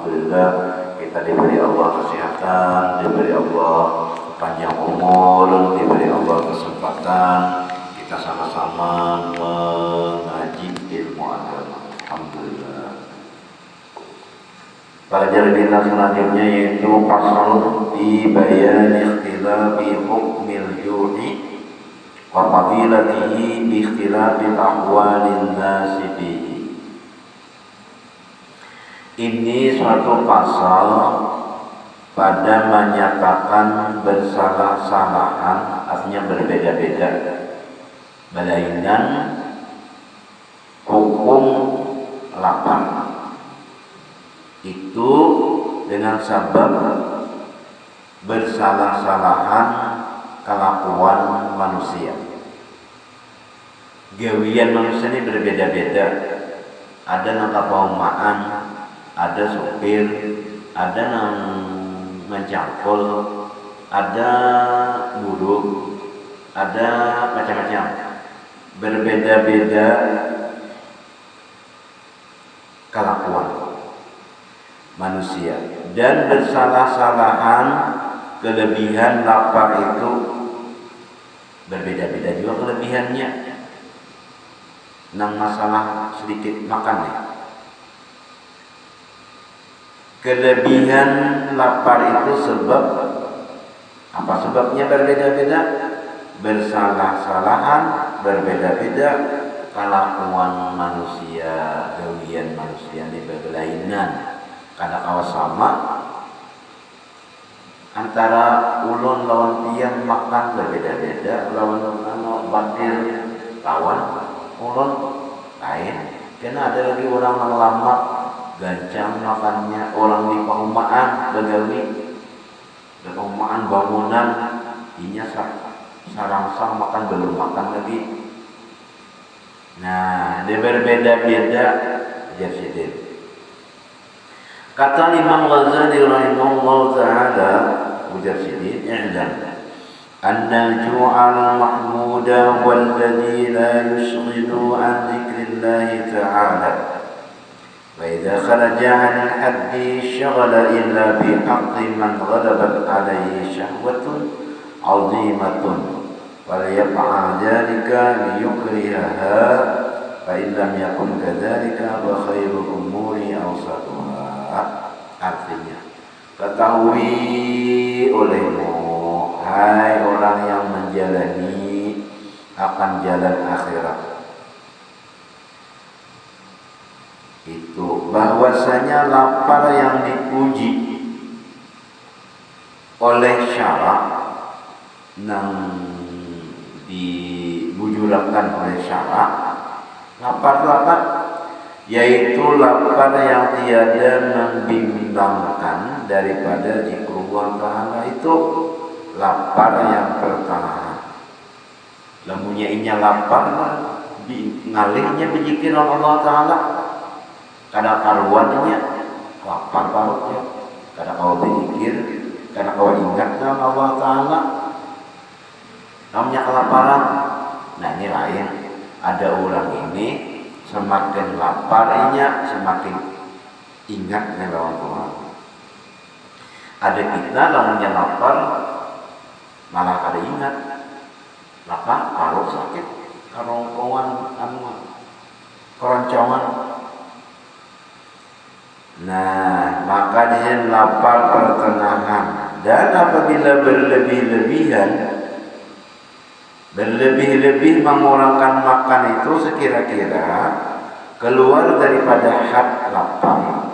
alhamdulillah kita diberi Allah kesehatan, diberi Allah panjang umur, diberi Allah kesempatan kita sama-sama mengaji ilmu agama. Alhamdulillah. Pelajaran kita selanjutnya yaitu pasal di bayan ikhtilafi hukmil ju'i wa fadilatihi bi ikhtilafi ahwalin nasi bihi. Ini suatu pasal pada menyatakan bersalah-salahan, artinya berbeda-beda, melainkan hukum lapar itu dengan sebab bersalah-salahan kelakuan manusia. Gawian manusia ini berbeda-beda. Ada yang kapaumaan, ada supir, ada yang mencangkul, ada buruh, ada macam-macam. Berbeda-beda kelakuan manusia dan bersalah-salahan kelebihan lapar itu berbeda-beda juga kelebihannya. Nang masalah sedikit makan nih. Kelebihan lapar itu sebab apa? Sebabnya berbeda-beda, bersalah-salahan berbeda-beda kelakuan manusia, gawian manusia ini berlainan. Kada kawa sama antara ulun lawan tiyang makan berbeda-beda, lawan batir lawan ulun lain. Karena ada lagi orang yang lama gancang makannya, orang di perumahan begawi di perumahan bangunan inya sarangsang makan belum makan lagi. Nah, dia berbeda-beda jadi. Kata Imam Ghazali rahimahullah ta'ala, ujar sidin, i'lam anna al-ju'a al-mahmuda walladhi la yushghilu an dhikrillahi ta'ala wa idha kharaja 'an al-haddi shaghala illa bi haqqi man ghalabat 'alayhi shahwatun 'azimatun wa la yaf'al dhalika liyukrihaha fa in lam yakun kadhalika fa khairul umuri awsatuha. Artinya, ketahui olehmu, hai orang yang menjalani akan jalan akhirat, itu bahwasanya lapar yang dipuji oleh syarak, yang dibujurkan oleh syarak, lapar yaitu lapar yang tiada membimbangkan daripada zikrullah ta'ala, itu lapar yang pertengahan. Lamunnya inya lapar ngalihnya berzikir Allah ta'ala, kada karuannya lapar parutnya, kada kau berzikir, kada kau ingat dengan Allah ta'ala, namanya kelaparan. Nah ini lain. Ada orang ini semakin laparnya semakin ingat dengan Tuhan. Ada kita namanya lapar malah kada ingat, lapar kalau sakit karongkongan keroncongan. Nah maka dia lapar pertengahan, dan apabila berlebih mengurangkan makan itu sekira-kira keluar daripada had lapar.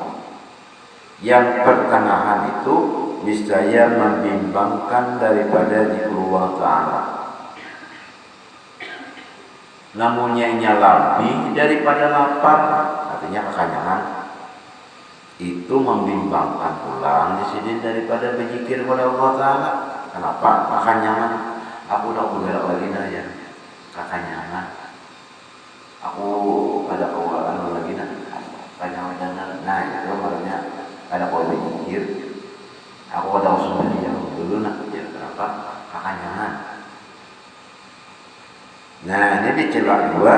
Yang pertengahan itu niscaya membimbangkan daripada zikrullah ta'ala. Namunnya lebih daripada lapar, artinya kekanyangan, itu membimbangkan pulang di sini daripada berzikir kepada Allah ta'ala. Kenapa? Kekanyangan. Aku udah berak lagi ya, kekanyangan. Aku ada kawan lagi kekanyangan. Nah itu makanya ada kau berzikir. Aku ada usul dia dulu ya kenapa? Kekanyangan. Nah ini dicela dua.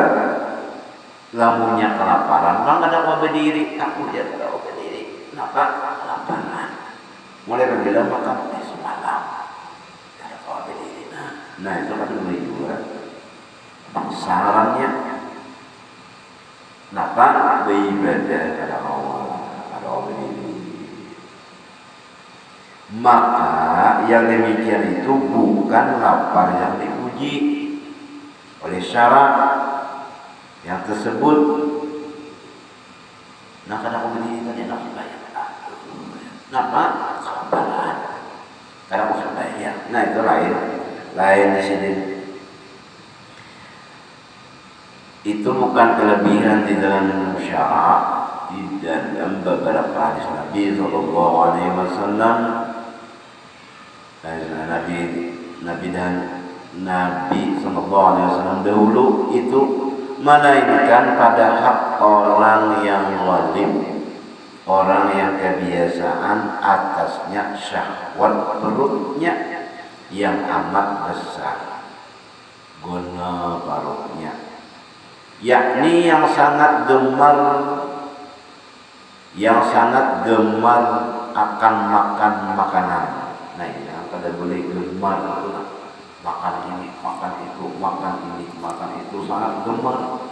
Lamunnya kelaparan, bang ada kau berdiri. Aku ya ada kau berdiri. Kenapa? Kelaparan. Mulai bilang makan semalam. Kada kau berdiri. Nah itu kan mulai juga. Sarannya, kenapa beribadah kepada Allah berdiri? Maka yang demikian itu bukan lapar yang dipuji oleh syarat yang tersebut. Nah kadang aku berdiri tadi nak bayar. Kenapa? Kelaparan. Kadang aku bayar. Nah itu lain di sini. Itu bukan kelebihan di dalam syarak, di dalam beberapa hadis Nabi Sallallahu Alaihi Wasallam. Nabi Sallallahu Alaihi Wasallam dahulu itu melainkan pada hak orang yang zalim, orang yang kebiasaan atasnya syahwat perutnya yang amat besar, guna perutnya, yakni yang sangat gemar akan makan makanan. Nah ini yang kada boleh gemar itu makan ini, makan itu, makan ini, makan itu, sangat gemar.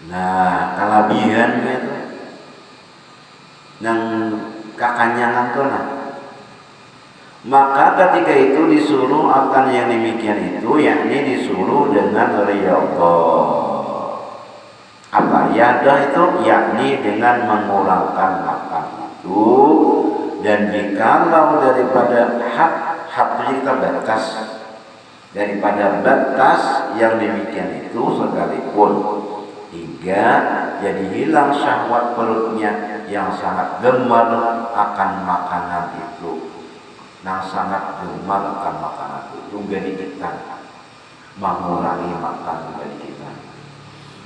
Nah kelebihannya itu yang kekanyangan tuh nah. Maka ketika itu disuruh akan yang demikian itu, yakni disuruh dengan riyadhah. Apa riyadhah itu? Yakni dengan mengurangkan makan itu. Dan jikalau daripada hak itu kita batas, daripada batas yang demikian itu sekalipun, hingga jadi hilang syahwat perutnya yang sangat gemar akan makanan itu, yang sangat gemar akan makanan itu juga dikit mengurangi makan juga dikit.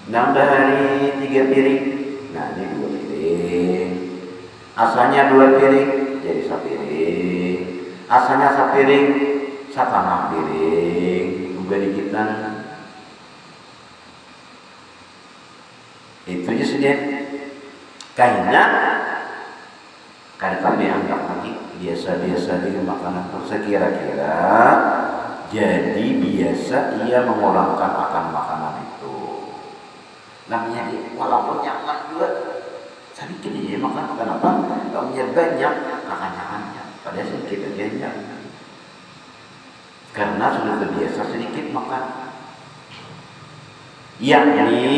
Nambah hari 3 piring, nah ini 2 piring. Asalnya 2 piring jadi 1 piring. Asalnya 1 piring 1,5 piring juga dikitan. Itu aja saja. Karena kada kami anggap lagi biasa-biasa di makanan itu sekira-kira jadi biasa ia mengurangkan akan makanan itu. Namanya walaupun nyaman juga sedikit dia makan. Kenapa? Namanya banyak kekanyangannya, padahal sedikit aja. Karena sudah terbiasa sedikit makan. Yakni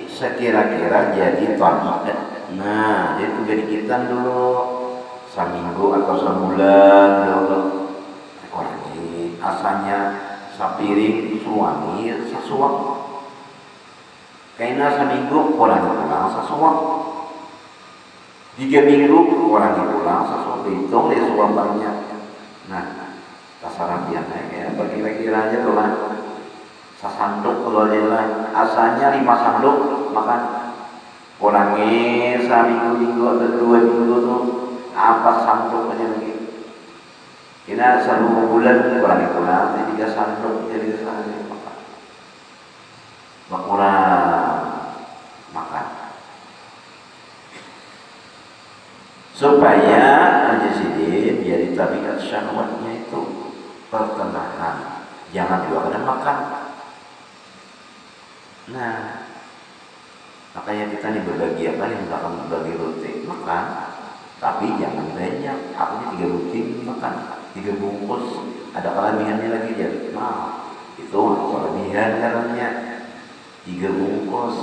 sekira-kira jadi tabiat. Nah, dia juga dikitan dulu seminggu atau sebulan dulu. Orang ini asalnya sapiring suami sesuap. Karena seminggu orang pulang sesuap. 3 minggu orang pulang sesuap. Hitung dia suapannya. Nah, tasaran dia kayak apa kira-kira aja tuh lah. Sasanduk kalau dia lah. Asalnya 5 sanduk makan. Orangnya seminggu atau 2 minggu tuh apa sanduk aja lagi. Kena 1 bulan orang pulang 3 sanduk jadi kesana makan. Berkurang makan. Supaya menjadi biar tabiat syahwatnya itu pertengahan. Jangan juga kena makan. Nah, makanya kita nih berbagi apa yang belakang berbagi roti makan, tapi jangan banyak. Aku ini 3 roti makan 3 bungkus. Ada kelebihannya lagi jadi. Nah, itu kelebihan caranya 3 bungkus.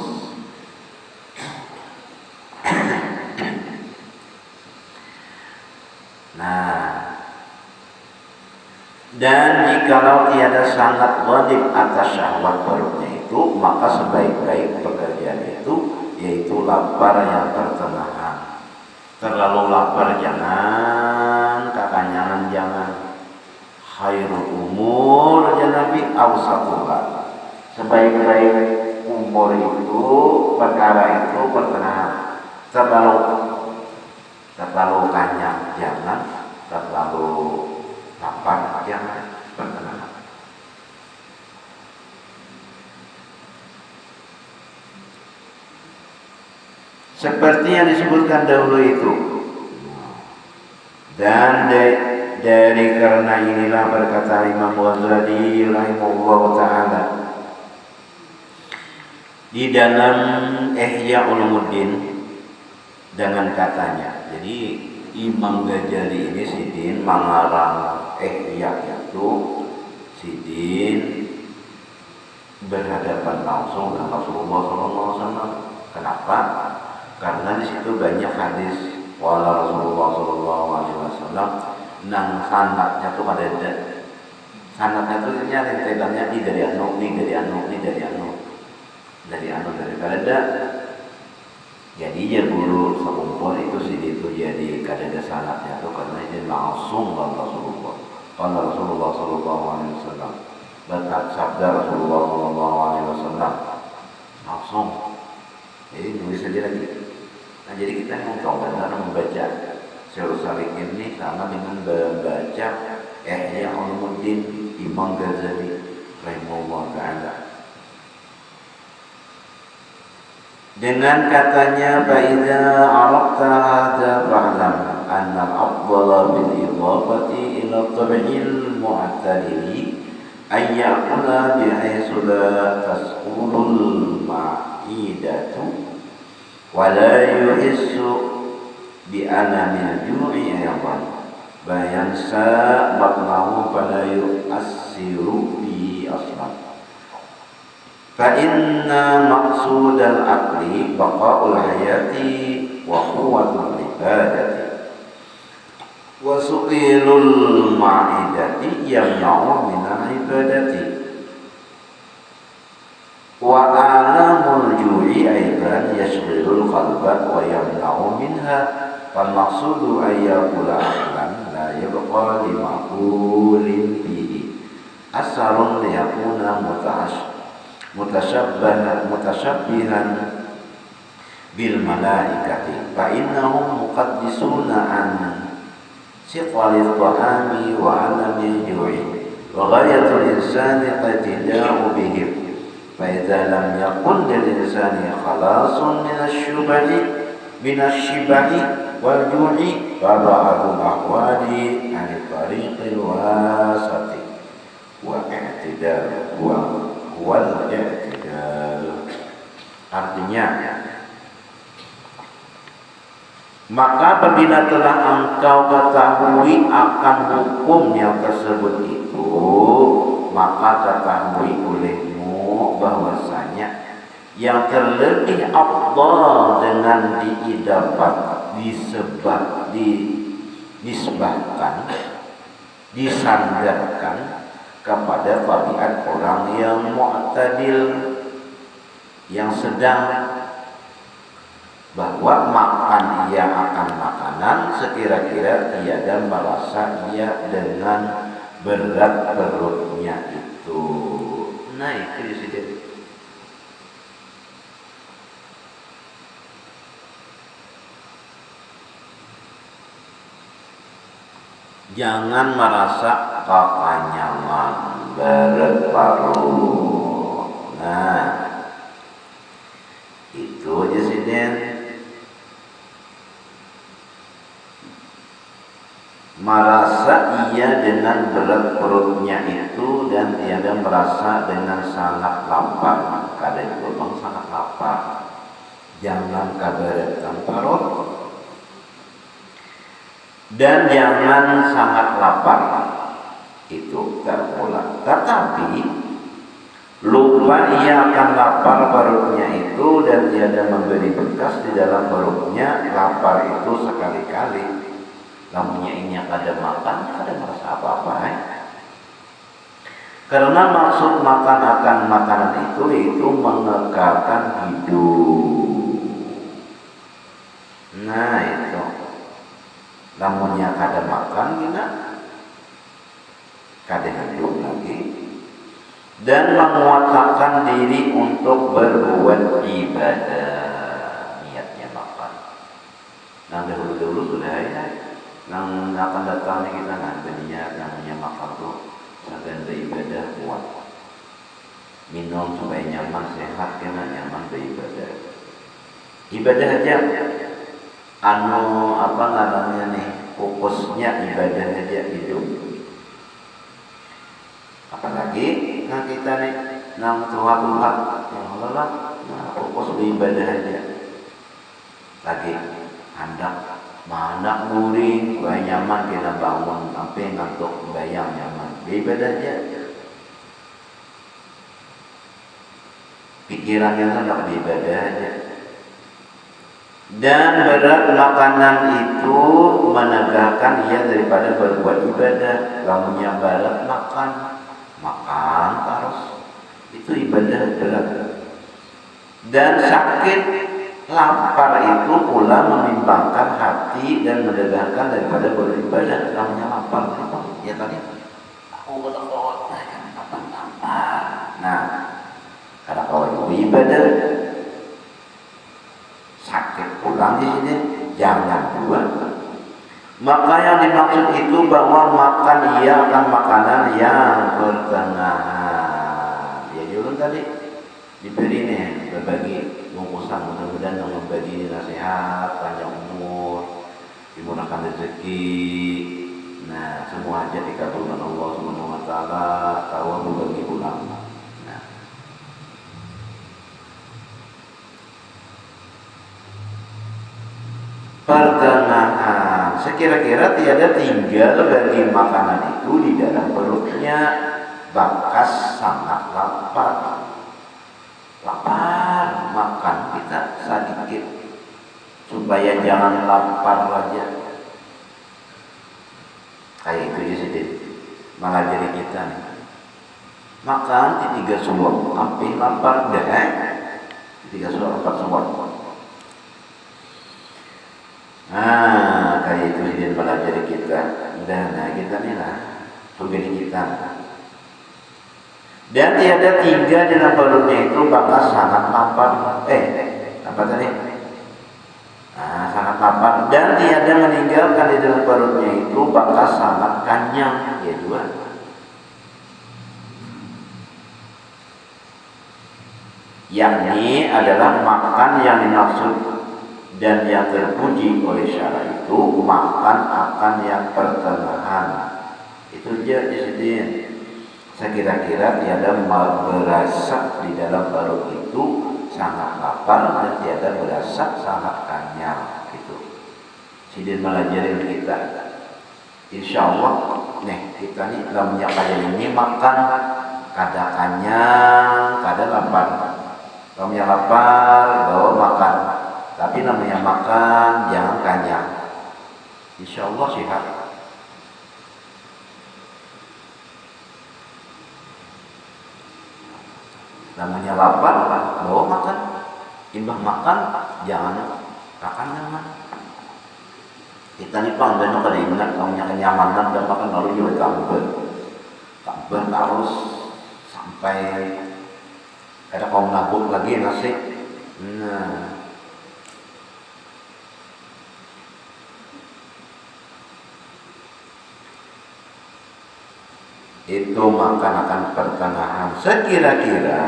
Nah, dan jikalau tiada sangat wajib atas syahwat perutnya itu, maka sebaik-baik pekerjaan itu yaitu lapar yang pertengahan. Terlalu lapar jangan, kekanyangan jangan. Khairul umur ya Nabi awsatuha. Sebaik-baik umur itu, perkara itu pertengahan. Terlalu kanyang jangan, terlalu lapar jangan, pertengahan. seperti yang disebutkan dahulu itu. Dan dari karena inilah berkata Imam Ghazali rahimahullah ta'ala di dalam Ihya Ulumuddin dengan katanya. Jadi Imam Ghazali ini Sidin mengarang Ihya itu Sidin berhadapan langsung dengan Rasulullah SAW. Kenapa? Karena di situ banyak hadis wala Rasulullah SAW nang sanadnya tuh ada sanadnya tuh rentetannya ini dari anu dari kada. Jadi ya guru sekumpul itu Sidin itu jadi kada sanadnya tuh karena ini langsung dari Rasulullah. Karena Rasulullah SAW berkat sabda Rasulullah SAW langsung. Jadi nulis saja lagi. Nah, jadi kita benar membaca Syahrul Salikin ini sama dengan membaca Ihya Ulumuddin Imam Ghazali rahimahullah ta'ala. Dengan katanya fa'idza arafta hadza fa'lam anna al-afdala bil idafati ila tabi'il mu'tadili ay ya'kula bihaitsu la tasqulul ma'idatu wa la yuhissu bi anamil ju'i aydan bayansa batnahu fala yu'assiru bi aslan fa inna maqsudal aqli baqa'ul hayati wa quwwatul ibadati wa suqilul ma'idati yamna'u minal ibadati wa alamul ju'i aidan yashghilul qalba wa yamna'u minha fal maqsudu ayyakula aqlan la yabqa li ma'qulin fihi asarun liyakuna mutashabbihan bil malaikati fa innahum muqaddisuna an siqalil ta'ami wa alamil ju'i wa ghayatul insani qatida'u bihim فإذا لم يكن للإنسان خلاص من الشبع والجوع فبعض الأحوال عن الطريق الواسط والاعتدال هو الاعتدال. Artinya, maka apabila telah engkau ketahui akan hukum yang tersebut itu, maka ketahui olehmu bahwasanya yang terlebih afdal dengan disebabkan disandarkan kepada tabiat orang yang mu'tadil, yang sedang, bahwa makan ia akan makanan sekira-kira tiada merasa ia dengan berat perutnya itu. Nah itu disini. Jangan merasa kekenyangan berat perut. Nah itu aja sih Den. Merasa ia dengan berat perutnya itu dan tiada merasa dengan sangat lapar. Kadang itu bang sangat lapar. Jangan kabaratan perut dan jangan sangat lapar. Itu terpulang. Tetapi lupa ia akan lapar perutnya itu dan tiada memberi bekas di dalam perutnya. Lapar itu sekali-kali. Namanya ini kada makan, kada merasa apa-apa. Karena maksud makan akan makanan itu mengekalkan hidup. Nah itu, namanya kada makan kita kada hidup lagi. Dan menguatkan diri untuk berbuat ibadah. Niatnya makan. Nah dahulu-dahulu sudah ya. Yang akan datangnya kita nantinya namanya makan tuh akan beribadah kuat, minum supaya nyaman sehat karena nyaman beribadah. ibadah aja anu apa namanya nih, fokusnya ibadah aja hidup. Apalagi nah kita nih nang Tuhan ya Allah lah, nah, fokus di ibadah aja. Lagi hendak mana muring supaya nyaman kita bangun sampai ngantuk bayang nyaman ibadah aja. Pikirannya hendak di ibadah aja. Dan berat makanan itu menegakkan ia daripada berbuat ibadah. Lamunnya berat makan terus itu ibadah berat. Dan sakit lapar itu pula membimbangkan hati dan menegakkan daripada beribadah. Lamunnya lapar ya tadi aku berdoa lapar. Nah, karena kalau ibadah sakit pulang di sini jangan buat. Maka yang dimaksud itu bahwa makan ia akan makanan yang pertengahan. Ya dulu tadi diberi nih berbagi bungkusan, mudah-mudahan yang membagi ini nasihat panjang umur, dimurahkan rezeki. Nah semua hajat dikabulkan Allah Subhanahu Wa Taala. Tahu berbagi pulang. Pertengahan, sekira-kira tiada tinggal bagi makanan itu di dalam perutnya, bakas sangat lapar. Lapar, makan kita sedikit supaya jangan lapar aja. Kayak itu aja sedih, malah jadi kita nih makan di 3 suap, hampir lapar deh. 3 suap, 4 suap. Nah, kayak itu dia pelajari kita. Dan nah, kita nih lah, pembeli kita. Dan tiada tinggal dalam perutnya itu bakal sangat lapar. Apa tadi? Sangat lapar. Dan tiada meninggalkan di dalam perutnya itu bakal sangat kenyang. Ya dua. Yakni adalah makan yang dimaksud dan yang terpuji oleh syara itu makan akan yang pertengahan. Itu dia disediakan. Sekira-kira tiada berasa di dalam perut itu sangat lapar dan tiada berasa sangat kenyang. Itu sidin melajarin kita. Insya Allah nih kita nih dalam kajian ini makan kada kenyang, kada lapar. Kalau yang lapar bawa makan. Tapi namanya makan jangan kenyang. Insya Allah sehat. Namanya lapar, bawa makan. Imbah makan jangan kekenyangan. Kita nih pang benar kada ingat namanya kenyamanan dan makan lalu juga tambah terus sampai ada kaum nabuk lagi nasi. Nah. Itu makan akan pertengahan. Sekira-kira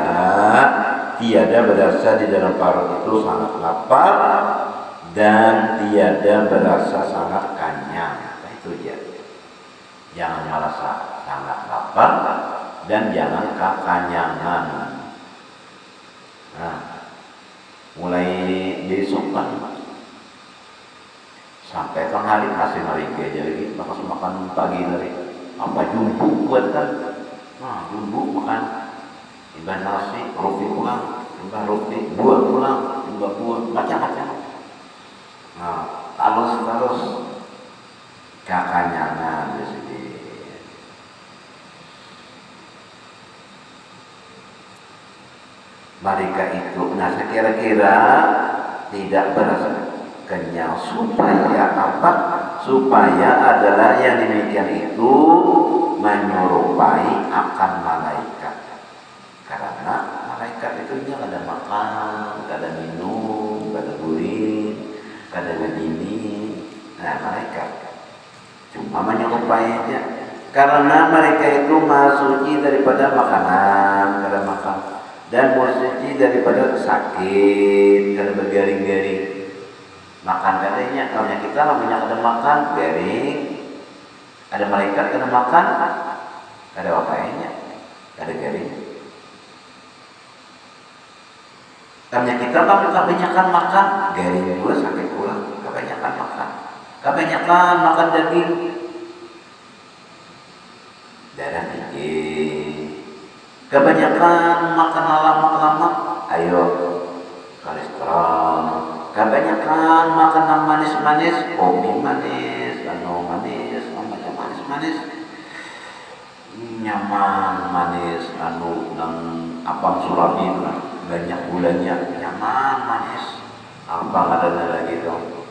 tiada berasa di dalam perut itu sangat lapar dan tiada berasa sangat kenyang. Nah, itu dia. Jangan merasa sangat lapar dan jangan kekenyangan. Nah, mulai besok kan sampai tengah hari masih hari jadi bakal makan pagi dari apa jumbo buat kan. Nah jumbo makan imbah nasi, roti pulang, imbah roti, buah pulang, imbah buah, macam-macam. Nah terus kekenyangan di sini. Mereka itu, nah sekira-kira tidak berasa kenyang supaya apa? Supaya adalah yang demikian itu menyerupai akan malaikat. Karena malaikat itu dia kada makan, kada minum, kada gurin, kada berdiri. Nah malaikat cuma menyerupai aja. Karena mereka itu maha suci daripada makanan, kada makan dan bersuci daripada sakit karena bergaring-garing. Makan katanya, kalau kita namanya ada makan garing, ada malaikat kena makan, ada apanya, ada garing. Kalau kita kebanyakan makan garing pula sakit pula, kebanyakan makan daging, darah tinggi. Kebanyakan makan lemak, ayo kolesterol. Kebanyakan makan manis-manis, kopi manis, manis, macam manis-manis, nyaman manis, dan apam surabi itu banyak gulanya, nyaman manis. Apa adanya lagi dong?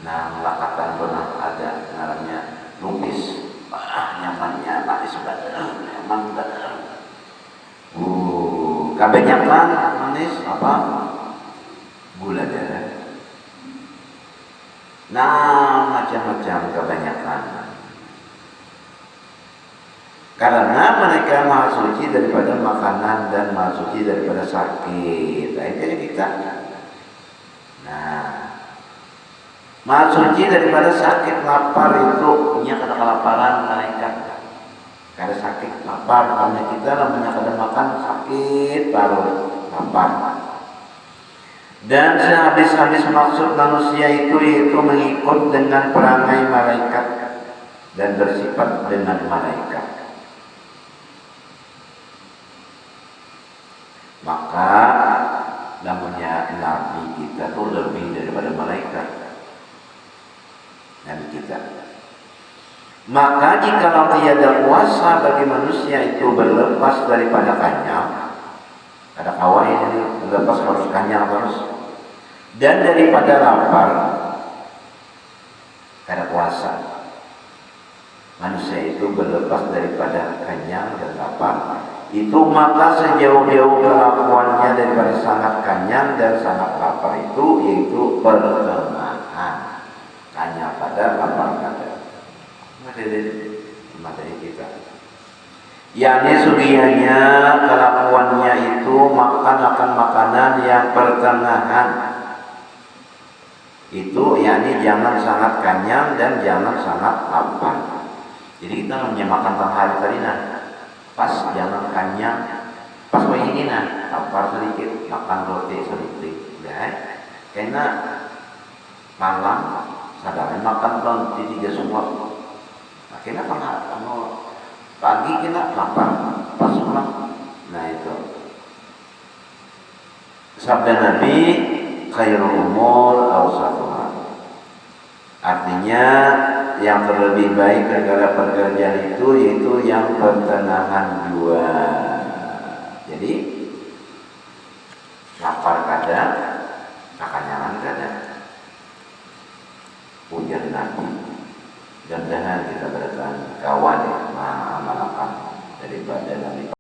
Nah, lakatan pernah ada namanya lupis. Nyamannya manis banget, nyaman banget. Kebanyakan manis apa? Gula darah. Nah, macam-macam kebanyakan. Karena mereka maha suci daripada makanan dan maha suci daripada sakit. Nah, itu kita. Nah, maha suci daripada sakit lapar itu punya kata kelaparan malaikat. Kada sakit lapar, karena kita namanya kada makan sakit baru lapar. Dan sehabis-habis maksud manusia itu yaitu mengikut dengan perangai malaikat dan bersifat dengan malaikat. Maka namanya Nabi kita itu lebih daripada malaikat. Nabi kita. Maka jika tiada kuasa bagi manusia itu berlepas daripada kanyang, ada kawan ini berlepas harus kanyang terus, dan daripada lapar, ada kuasa manusia itu berlepas daripada kanyang dan lapar, itu maka sejauh-jauh kelakuannya daripada sangat kanyang dan sangat lapar itu yaitu pertengahan, kanyang pada lapar pada. Materi kita. Yakni sugiannya kelakuannya itu makan akan makanan yang pertengahan. Itu yakni jangan sangat kanyang dan jangan sangat lapar. Jadi kita namanya makan tengah hari tadi nah. Pas jangan kanyang, pas ini nah lapar sedikit, makan roti sedikit. Ya. Karena malam sadar makan roti 3 semua. Kena pagi kena lapar pas pulang. Nah itu sabda Nabi khairul umur awsatuha. Artinya yang terlebih baik segala pekerjaan itu yaitu yang pertengahan jua. Jadi lapar kada, kekanyangan kada. Ujar Nabi. Mudah-mudahan kita berdatangan kawan yang mengamalkan daripada Nabi